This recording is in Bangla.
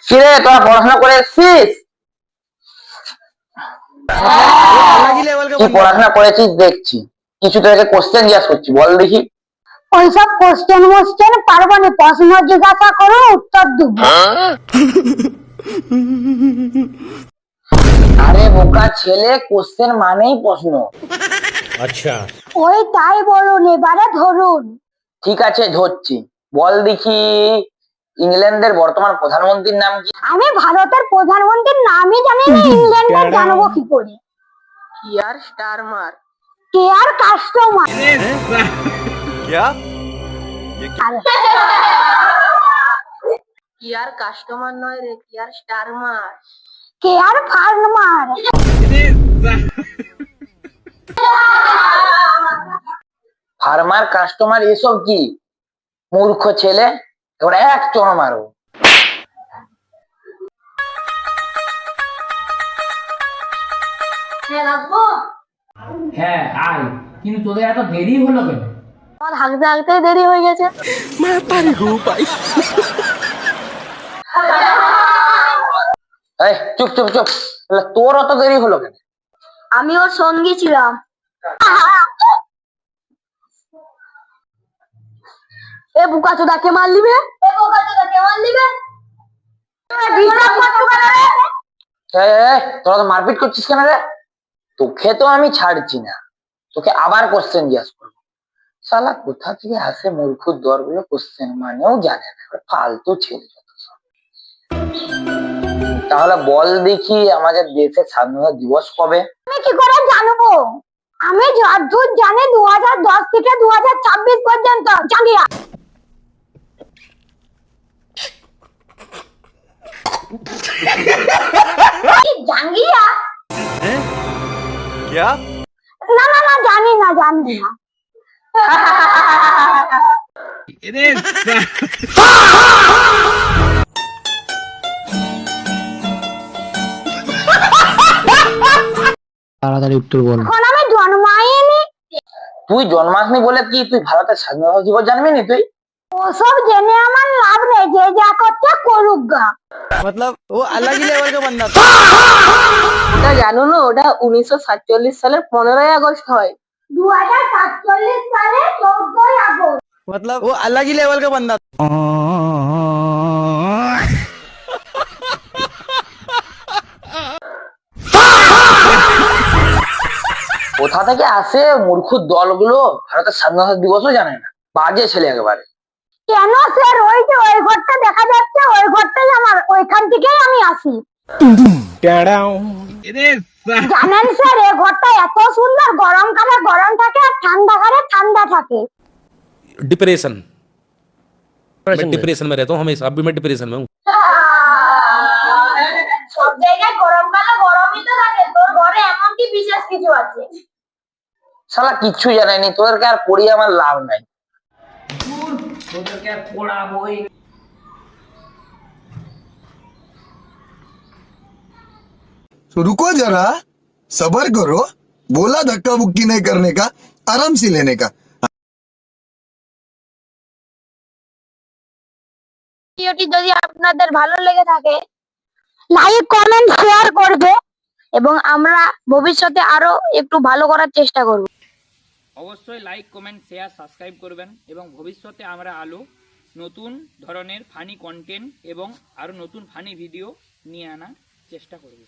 কিরে তোরা পড়াশোনা করে এসছিস? কি পড়াশোনা করেছিস দেখছি, কিছু তোকে কোশ্চেন জিজ্ঞাসা করছি, বল দেখি। ওইসব কোশ্চেন পারবো না, প্রশ্ন জিজ্ঞাসা করো উত্তর দেবো। আরে বোকা ছেলে, কোশ্চেন মানেই প্রশ্ন। আচ্ছা, ওই তাই বলুন, এবারে ধরুন। ঠিক আছে ধরছি, বল দেখি। ইংল্যান্ডের বর্তমান প্রধানমন্ত্রীর নাম কি? আমি ভারতের প্রধানমন্ত্রীর নামই জানি না, ইংল্যান্ডের জানবো কি করে? Keir Starmer. Care customer. क्या? কিয়ার কাস্টমার নয় রে, Keir Starmer. Care farmer. Farmer customer এসব কি? মূর্খ ছেলে, এবার এক চড় মারো। হ্যাঁ আয়, কিন্তু তোদের এত দেরি হলো কেন? আমার হাঁকতে হাঁকতেই দেরি হয়ে গেছে। এই চুপ চুপ চুপ, তাহলে তোর অত দেরি হলো কেন? আমি ওর সঙ্গী ছিলাম। এ বুকা চোদা কে মার লিবে? তোরা তো মারপিট করছিস কেন রে? তোকে তো আমি ছাড়ছি না, তোকে আবার কোশ্চেন জিজ্ঞাসা করবো। শালা কোথা থেকে আসে মূর্খুর দরগুলো, কোশ্চেন মানেও জানে না, ফালতু ছেলে যত সব। তাহলে বল দেখি, আমাদের দেশের স্বাধীনতা দিবস কবে? আমি কি করে জানবো? আমি যতদূর জানি 2010 থেকে 2026 পর্যন্ত। জাঙ্গিয়া জাঙ্গিয়া क्या? না না না, জানি না জানি না। তাড়াতাড়ি উত্তর বল। এখন আমি জন্মাইনি। তুই জন্মাসনি বলে কি তুই ভারতের স্বাধীনতা দিবস জানবি নি তুই? ওসব জেনে আমার লাভ নেই, যে যা করছে করুক গা। मतलब वो अलग ही लेवल का बंदा था। ওটা জানো না, ওটা 1947 সালের 15ই আগস্ট হয়। 2047 সালে 14ই আগস্ট। मतलब वो अलग ही लेवल का बंदा था। কোথা থেকে আসে মূর্খুর দলগুলো, ভারতের স্বাধীনতা দিবসও জানে না, বাজে ছেলে একেবারে। কেন স্যার? ওই যে ওই ঘরটা দেখা যাচ্ছে, ওই ঘরটাই আমার, ওইখান থেকেই আমি আসি। জানেন স্যার, এই ঘরটা এত সুন্দর, গরমকালে গরম থাকে আর ঠান্ডাকালে ঠান্ডা থাকে। डिप्रेशन मैं डिप्रेशन में रहता हूँ हमेशा, अभी मैं डिप्रेशन में हूँ। সব জায়গায় গরমকালে গরমই তো থাকে, তোর ঘরে এমন কি বিশেষ কিছু আছে? শালা কিচ্ছু জানেনি, তোদেরকে আর পড়িয়ে আমার লাভ নাই। তোদেরকে পড়াবই। तो रुको जरा, सबर करो। बोला धक्का बुक्की नहीं करने का, आराम से लेने का। ভিডিওটি যদি আপনাদের ভালো লেগে থাকে, লাইক কমেন্ট শেয়ার করবে, এবং আমরা ভবিষ্যতে আরো একটু ভালো করার চেষ্টা করব। অবশ্যই লাইক কমেন্ট শেয়ার সাবস্ক্রাইব করবেন, এবং ভবিষ্যতে আমরা আরও নতুন ধরনের ফানি কন্টেন্ট এবং আরও নতুন ফানি ভিডিও নিয়ে আনার চেষ্টা করব।